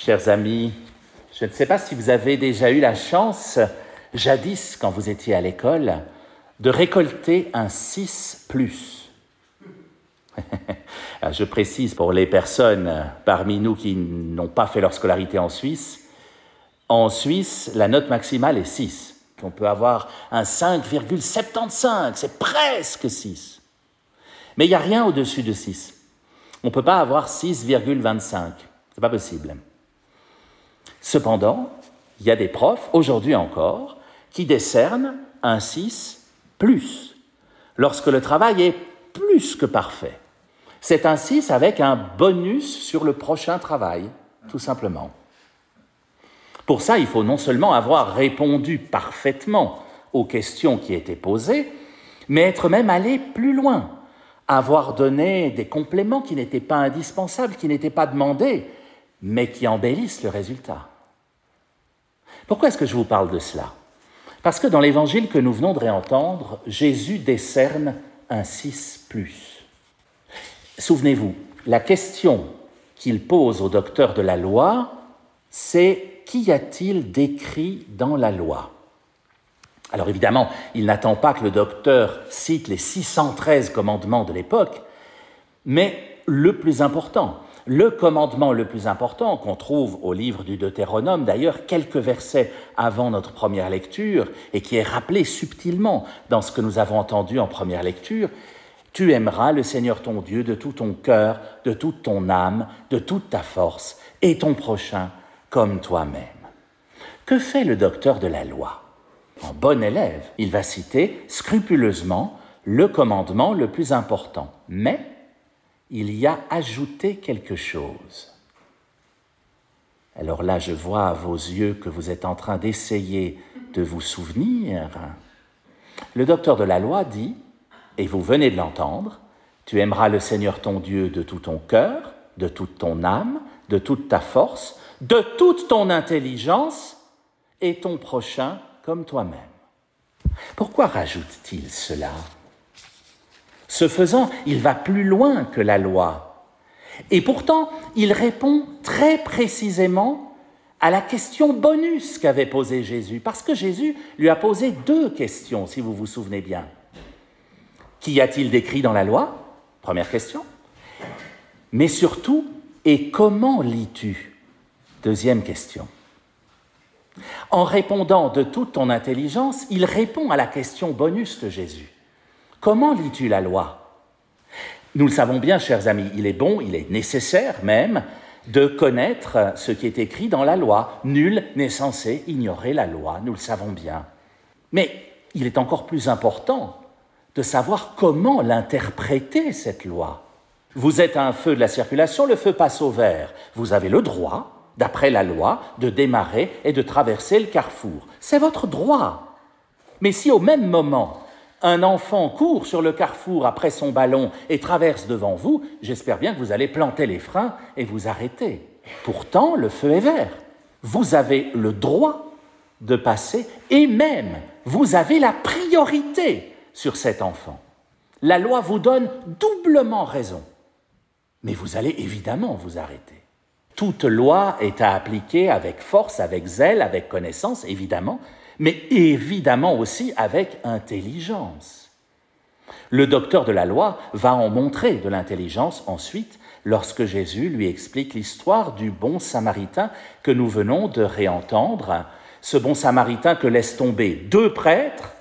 Chers amis, je ne sais pas si vous avez déjà eu la chance, jadis, quand vous étiez à l'école, de récolter un 6+. Je précise pour les personnes parmi nous qui n'ont pas fait leur scolarité en Suisse, la note maximale est 6. On peut avoir un 5,75, c'est presque 6. Mais il n'y a rien au-dessus de 6. On ne peut pas avoir 6,25, c'est pas possible. Cependant, il y a des profs, aujourd'hui encore, qui décernent un 6+, lorsque le travail est plus que parfait. C'est un 6 avec un bonus sur le prochain travail, tout simplement. Pour ça, il faut non seulement avoir répondu parfaitement aux questions qui étaient posées, mais être même allé plus loin, avoir donné des compléments qui n'étaient pas indispensables, qui n'étaient pas demandés, mais qui embellissent le résultat. Pourquoi est-ce que je vous parle de cela? Parce que dans l'évangile que nous venons de réentendre, Jésus décerne un 6+. Souvenez-vous, la question qu'il pose au docteur de la loi, c'est « Qu'y a-t-il d'écrit dans la loi ?» Alors évidemment, il n'attend pas que le docteur cite les 613 commandements de l'époque, mais le commandement le plus important qu'on trouve au livre du Deutéronome, d'ailleurs quelques versets avant notre première lecture, et qui est rappelé subtilement dans ce que nous avons entendu en première lecture, « Tu aimeras le Seigneur ton Dieu de tout ton cœur, de toute ton âme, de toute ta force, et ton prochain comme toi-même. » Que fait le docteur de la loi? En bon élève, il va citer scrupuleusement le commandement le plus important, mais il y a ajouté quelque chose. Alors là, je vois à vos yeux que vous êtes en train d'essayer de vous souvenir. Le docteur de la loi dit, et vous venez de l'entendre, « Tu aimeras le Seigneur ton Dieu de tout ton cœur, de toute ton âme, de toute ta force, de toute ton intelligence, et ton prochain comme toi-même. » Pourquoi rajoute-t-il cela? Ce faisant, il va plus loin que la loi. Et pourtant, il répond très précisément à la question bonus qu'avait posée Jésus, parce que Jésus lui a posé 2 questions, si vous vous souvenez bien. Qu'y a-t-il d'écrit dans la loi? Première question. Mais surtout, et comment lis-tu? Deuxième question. En répondant de toute ton intelligence, il répond à la question bonus de Jésus. Comment lis-tu la loi? Nous le savons bien, chers amis, il est bon, il est nécessaire même, de connaître ce qui est écrit dans la loi. Nul n'est censé ignorer la loi, nous le savons bien. Mais il est encore plus important de savoir comment l'interpréter, cette loi. Vous êtes à un feu de la circulation, le feu passe au vert. Vous avez le droit, d'après la loi, de démarrer et de traverser le carrefour. C'est votre droit. Mais si au même moment, un enfant court sur le carrefour après son ballon et traverse devant vous, j'espère bien que vous allez planter les freins et vous arrêter. Pourtant, le feu est vert. Vous avez le droit de passer et même, vous avez la priorité sur cet enfant. La loi vous donne doublement raison. Mais vous allez évidemment vous arrêter. Toute loi est à appliquer avec force, avec zèle, avec connaissance, évidemment, mais évidemment aussi avec intelligence. Le docteur de la loi va en montrer de l'intelligence ensuite lorsque Jésus lui explique l'histoire du bon Samaritain que nous venons de réentendre, ce bon Samaritain que laissent tomber 2 prêtres.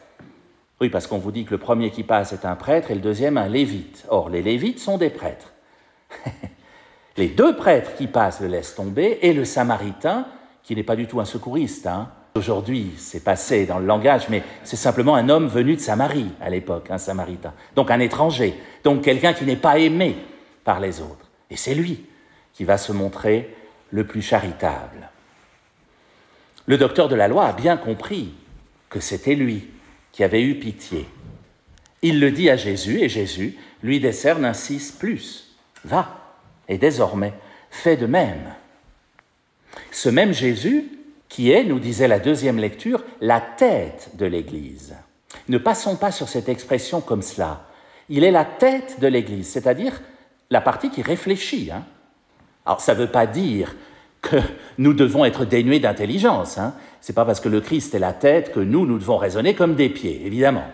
Oui, parce qu'on vous dit que le premier qui passe est un prêtre et le deuxième un lévite. Or, les lévites sont des prêtres. Les 2 prêtres qui passent le laissent tomber et le Samaritain, qui n'est pas du tout un secouriste. Aujourd'hui, c'est passé dans le langage, mais c'est simplement un homme venu de Samarie à l'époque, un Samaritain. Donc un étranger, donc quelqu'un qui n'est pas aimé par les autres. Et c'est lui qui va se montrer le plus charitable. Le docteur de la loi a bien compris que c'était lui qui avait eu pitié. Il le dit à Jésus et Jésus lui décerne un 6+. Va, et désormais, fais de même. Ce même Jésus qui est, nous disait la 2e lecture, la tête de l'Église. Ne passons pas sur cette expression comme cela. Il est la tête de l'Église, c'est-à-dire la partie qui réfléchit. Alors, ça ne veut pas dire que nous devons être dénués d'intelligence. Hein. Ce n'est pas parce que le Christ est la tête que nous devons raisonner comme des pieds, évidemment.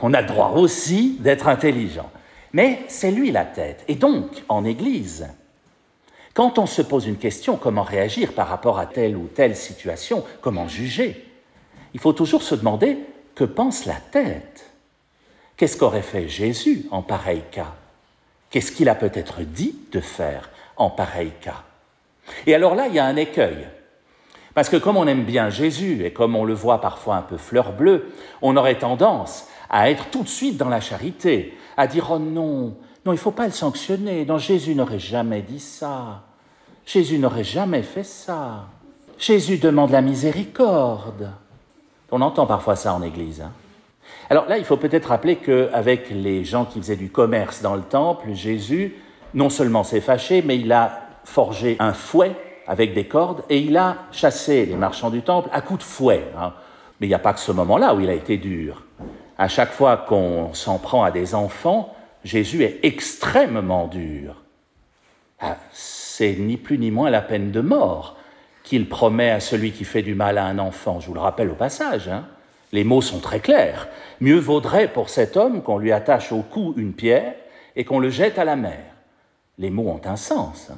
On a le droit aussi d'être intelligent. Mais c'est lui la tête. Et donc, en Église, quand on se pose une question, comment réagir par rapport à telle ou telle situation, comment juger, il faut toujours se demander que pense la tête. Qu'est-ce qu'aurait fait Jésus en pareil cas? Qu'est-ce qu'il a peut-être dit de faire en pareil cas? Et alors là, il y a un écueil. Parce que comme on aime bien Jésus, et comme on le voit parfois un peu fleur bleue, on aurait tendance à être tout de suite dans la charité, à dire « Oh non, non, il ne faut pas le sanctionner, non, Jésus n'aurait jamais dit ça, Jésus n'aurait jamais fait ça, Jésus demande la miséricorde. » On entend parfois ça en Église. Hein. Alors là, il faut peut-être rappeler qu'avec les gens qui faisaient du commerce dans le temple, Jésus, non seulement s'est fâché, mais il a forgé un fouet avec des cordes et il a chassé les marchands du temple à coups de fouet. Hein. Mais il n'y a pas que ce moment-là où il a été dur. À chaque fois qu'on s'en prend à des enfants, Jésus est extrêmement dur. Ah, c'est ni plus ni moins la peine de mort qu'il promet à celui qui fait du mal à un enfant. Je vous le rappelle au passage, hein. Les mots sont très clairs. Mieux vaudrait pour cet homme qu'on lui attache au cou une pierre et qu'on le jette à la mer. Les mots ont un sens. Hein.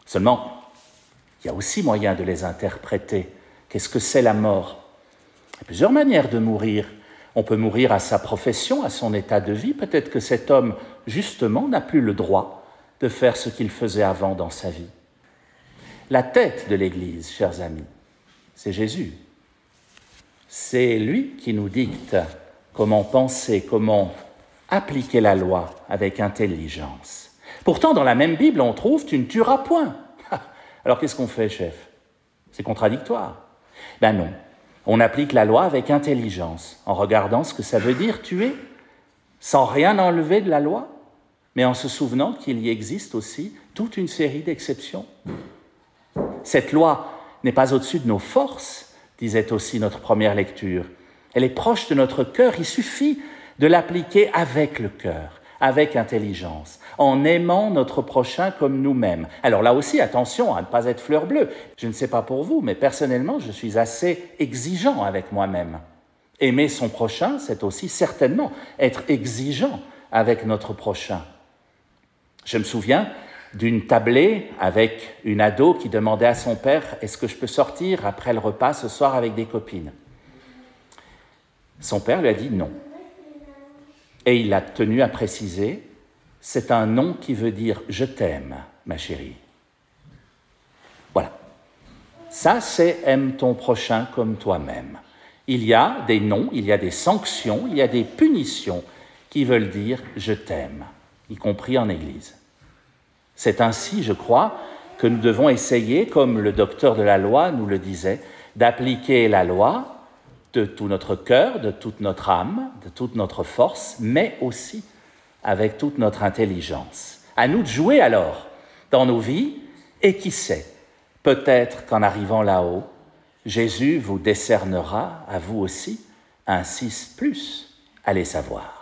Seulement, il y a aussi moyen de les interpréter. Qu'est-ce que c'est la mort? Il y a plusieurs manières de mourir. On peut mourir à sa profession, à son état de vie. Peut-être que cet homme, justement, n'a plus le droit de faire ce qu'il faisait avant dans sa vie. La tête de l'Église, chers amis, c'est Jésus. C'est lui qui nous dicte comment penser, comment appliquer la loi avec intelligence. Pourtant, dans la même Bible, on trouve « tu ne tueras point ». Alors qu'est-ce qu'on fait, chef? C'est contradictoire. Ben non, on applique la loi avec intelligence, en regardant ce que ça veut dire tuer, sans rien enlever de la loi, mais en se souvenant qu'il y existe aussi toute une série d'exceptions. Cette loi n'est pas au-dessus de nos forces, disait aussi notre première lecture. Elle est proche de notre cœur, il suffit de l'appliquer avec le cœur, avec intelligence, en aimant notre prochain comme nous-mêmes. Alors là aussi, attention à ne pas être fleur bleue. Je ne sais pas pour vous, mais personnellement, je suis assez exigeant avec moi-même. Aimer son prochain, c'est aussi certainement être exigeant avec notre prochain. Je me souviens d'une tablée avec une ado qui demandait à son père « Est-ce que je peux sortir après le repas ce soir avec des copines ?» Son père lui a dit non. Et il a tenu à préciser « C'est un non qui veut dire « je t'aime, ma chérie ». Voilà. Ça, c'est « aime ton prochain comme toi-même ». Il y a des noms, il y a des sanctions, il y a des punitions qui veulent dire « je t'aime », y compris en Église. C'est ainsi, je crois, que nous devons essayer, comme le docteur de la loi nous le disait, d'appliquer la loi de tout notre cœur, de toute notre âme, de toute notre force, mais aussi avec toute notre intelligence. À nous de jouer alors dans nos vies, et qui sait, peut-être qu'en arrivant là-haut, Jésus vous décernera, à vous aussi, un 6+, allez savoir.